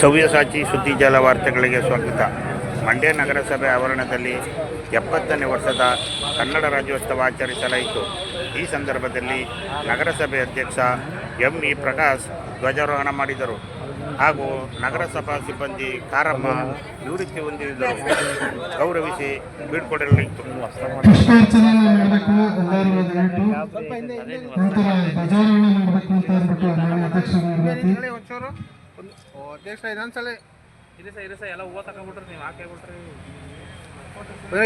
ಸವ್ಯಸಾಚಿ ಸುದ್ದಿ ಜಾಲ ವಾರ್ತೆಗಳಿಗೆ ಸ್ವಾಗತ. ಮಂಡ್ಯ ನಗರಸಭೆ ಆವರಣದಲ್ಲಿ 70ನೇ ವರ್ಷದ ಕನ್ನಡ ರಾಜ್ಯೋತ್ಸವ ಆಚರಿಸಲಾಯಿತು. ಈ ಸಂದರ್ಭದಲ್ಲಿ ನಗರಸಭೆ ಅಧ್ಯಕ್ಷ ಎಂ.ಇ. ಪ್ರಕಾಶ್ ಧ್ವಜಾರೋಹಣ ಮಾಡಿದರು. ಹಾಗೂ ನಗರಸಭಾ ಸಿಬ್ಬಂದಿ ಕಾರಮ್ಮ ನಿವೃತ್ತಿ ಹೊಂದಿದ್ದರು. ಗೌರವಿಸಿ ಬೀಳ್ಕೊಡಲಾಯಿತು.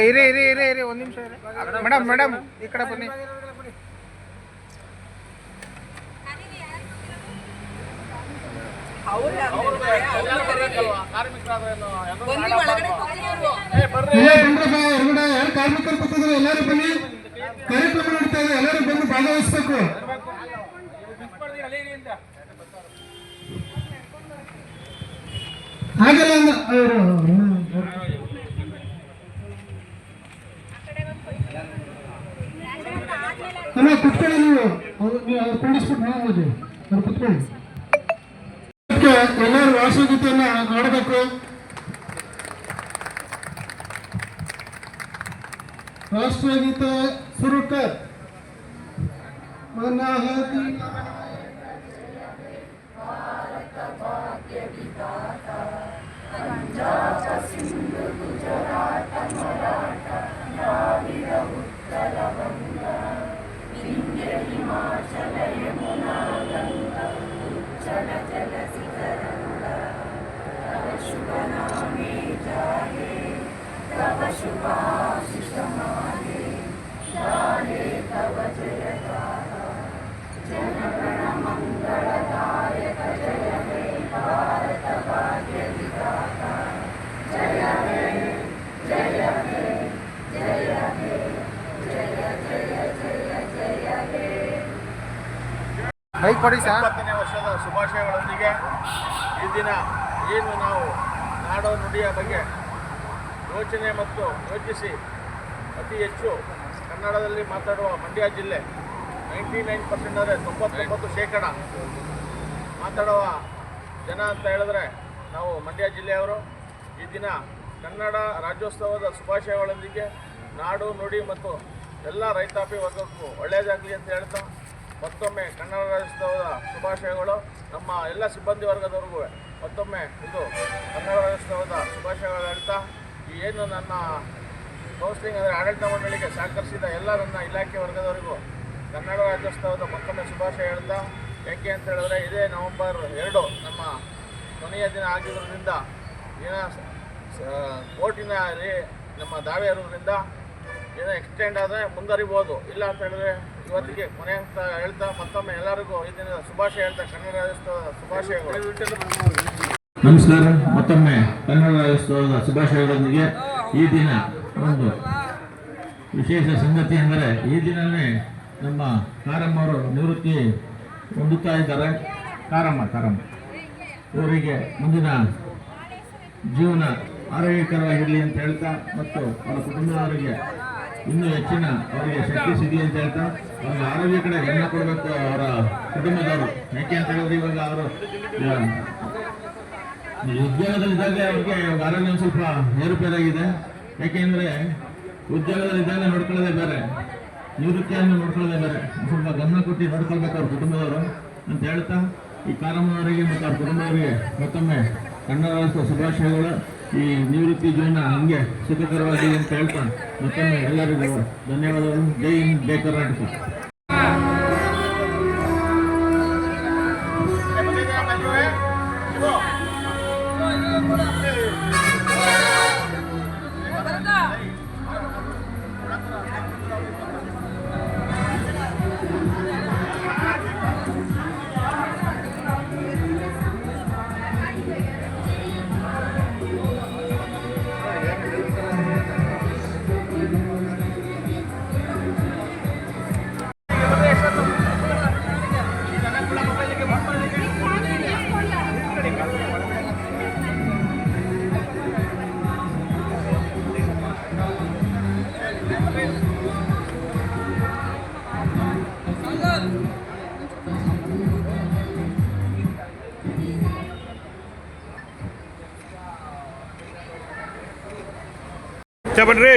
ಇರಿ ಒಂದು ನಿಮಿಷ ಮೇಡಮ್ ಈ ಕಡೆ ಬನ್ನಿ. ಯಾರು ಕಾರ್ಮಿಕರು ಕೂತಿದ್ರು ಎಲ್ಲರೂ ಬನ್ನಿ. ಕಾರ್ಯಕ್ರಮ ನಡೀತಾ ಇದೆ, ಎಲ್ಲರೂ ಬಂದು ಭಾಗವಹಿಸಬೇಕು. ಹಾಗೆಲ್ಲ ಅವರು ಕುತ್ಕೊಳ್ಳಿ. ಅವ್ರು ಕುಂಡಿಸ್ಬಿಟ್ಟು ಹೋಗ್ಬೋದು. ಅವ್ರು ಕುತ್ಕೊಳ್ಳಿ. ಎಲ್ಲರೂ ರಾಷ್ಟ್ರಗೀತೆಯನ್ನ ಹಾಡಬೇಕು. ರಾಷ್ಟ್ರಗೀತೆ ಸುರುಕರ್ ಮನಹದಿ ಕೊಡಿ ಸರ್. 70ನೇ ವರ್ಷದ ಶುಭಾಶಯಗಳೊಂದಿಗೆ ಈ ದಿನ ಏನು ನಾವು ನಾಡು ನುಡಿಯ ಬಗ್ಗೆ ಯೋಚನೆ ಮತ್ತು ಯೋಚಿಸಿ ಅತಿ ಹೆಚ್ಚು ಕನ್ನಡದಲ್ಲಿ ಮಾತಾಡುವ ಮಂಡ್ಯ ಜಿಲ್ಲೆ 99% ಅಂದರೆ 99% ಮಾತಾಡುವ ಜನ ಅಂತ ಹೇಳಿದ್ರೆ ನಾವು ಮಂಡ್ಯ ಜಿಲ್ಲೆಯವರು. ಈ ದಿನ ಕನ್ನಡ ರಾಜ್ಯೋತ್ಸವದ ಶುಭಾಶಯಗಳೊಂದಿಗೆ ನಾಡು ನುಡಿ ಮತ್ತು ಎಲ್ಲ ರೈತಾಪಿ ವರ್ಗಕ್ಕೂ ಒಳ್ಳೆಯದಾಗಲಿ ಅಂತ ಹೇಳ್ತಾ ಮತ್ತೊಮ್ಮೆ ಕನ್ನಡ ರಾಜ್ಯೋತ್ಸವದ ಶುಭಾಶಯಗಳು. ನಮ್ಮ ಎಲ್ಲ ಸಿಬ್ಬಂದಿ ವರ್ಗದವ್ರಿಗೂ ಮತ್ತೊಮ್ಮೆ ಇದು ಕನ್ನಡ ರಾಜ್ಯೋತ್ಸವದ ಶುಭಾಶಯಗಳು ಹೇಳ್ತಾ, ಈ ಏನು ನನ್ನ ಕೌನ್ಸಿಲಿಂಗ್ ಅಂದರೆ ಆಡಳಿತ ಮಂಡಳಿಗೆ ಸಹಕರಿಸಿದ ಎಲ್ಲ ನನ್ನ ಇಲಾಖೆ ವರ್ಗದವರಿಗೂ ಕನ್ನಡ ರಾಜ್ಯೋತ್ಸವದ ಮತ್ತೊಮ್ಮೆ ಶುಭಾಶಯ ಹೇಳ್ತಾ, ಯಾಕೆ ಅಂತ ಹೇಳಿದ್ರೆ ಇದೇ ನವೆಂಬರ್ 2 ನಮ್ಮ ಕೊನೆಯ ದಿನ ಆಗಿರೋದ್ರಿಂದ ಏನೋ ಕೋರ್ಟಿನ ನಮ್ಮ ದಾವೆ ಇರೋದ್ರಿಂದ ಏನೋ ಎಕ್ಸ್ಟೆಂಡ್ ಆದರೆ ಮುಂದುವರಿಬೋದು. ಇಲ್ಲ ಅಂತ ಹೇಳಿದ್ರೆ ಇವತ್ತಿಗೆ ಕೊನೆ ಅಂತ ಹೇಳ್ತಾ ಮತ್ತೊಮ್ಮೆ ಎಲ್ಲರಿಗೂ ಈ ದಿನದ ಶುಭಾಶಯ ಹೇಳ್ತಾ ಕನ್ನಡ ರಾಜ್ಯೋತ್ಸವದ ಶುಭಾಶಯಗಳು. ನಮಸ್ಕಾರ. ಮತ್ತೊಮ್ಮೆ ಕನ್ನಡ ರಾಜ್ಯೋತ್ಸವದ ಶುಭಾಶಯಗಳೊಂದಿಗೆ ಈ ದಿನ ಒಂದು ವಿಶೇಷ ಸಂಗತಿ ಅಂದರೆ ಈ ದಿನವೇ ನಮ್ಮ ಕಾರಮ್ಮ ಅವರು ನಿವೃತ್ತಿ ಹೊಂದುತ್ತಾ ಇದ್ದಾರೆ. ಕಾರಮ್ಮ ಇವರಿಗೆ ಮುಂದಿನ ಜೀವನ ಆರೋಗ್ಯಕರವಾಗಿರಲಿ ಅಂತ ಹೇಳ್ತಾ ಮತ್ತು ಅವರ ಕುಟುಂಬದವರಿಗೆ ಇನ್ನೂ ಹೆಚ್ಚಿನ ಅವರಿಗೆ ಶಕ್ತಿ ಸಿಗಲಿ ಅಂತ ಹೇಳ್ತಾ ಅವ್ರಿಗೆ ಆರೋಗ್ಯ ಕಡೆ ಗಮನ ಕೊಡಬೇಕು ಅವರ ಕುಟುಂಬದವರು. ಯಾಕೆ ಅಂತ ಹೇಳಿದ್ರೆ ಇವಾಗ ಅವರು ಉದ್ಯೋಗದಲ್ಲಿದ್ದಾಗ ಅವ್ರಿಗೆ ಇವಾಗ ಆರೋಗ್ಯ ಒಂದು ಸ್ವಲ್ಪ ಏರುಪೇರಾಗಿದೆ. ಯಾಕೆಂದರೆ ಉದ್ಯೋಗದಲ್ಲಿದ್ದಾಗ ನೋಡ್ಕೊಳ್ಳೋದೇ ಬೇರೆ, ನಿವೃತ್ತಿಯನ್ನು ನೋಡ್ಕೊಳ್ಳೋದೇ ಬೇರೆ. ಸ್ವಲ್ಪ ಗಮನ ಕೊಟ್ಟು ನೋಡ್ಕೊಳ್ಬೇಕು ಅವ್ರ ಕುಟುಂಬದವರು ಅಂತ ಹೇಳ್ತಾ ಈ ಕಾರಮ್ಮನವರಿಗೆ ಮತ್ತು ಅವ್ರ ಕುಟುಂಬದವರಿಗೆ ಮತ್ತೊಮ್ಮೆ ಕನ್ನಡ ರಾಜ್ಯೋತ್ಸವ ಶುಭಾಶಯಗಳು. ಈ ನಿವೃತ್ತಿ ಜೀವನ ಹಂಗೆ ಸುಖಕರವಾಗಿದೆ ಅಂತ ಹೇಳ್ತಾ ಮತ್ತೊಮ್ಮೆ ಎಲ್ಲರಿಗೂ ಧನ್ಯವಾದಗಳು. ಜೈ ಹಿಂದ್, ಜೈ ಕರ್ನಾಟಕ. ಆಚೆ ಬನ್ರಿ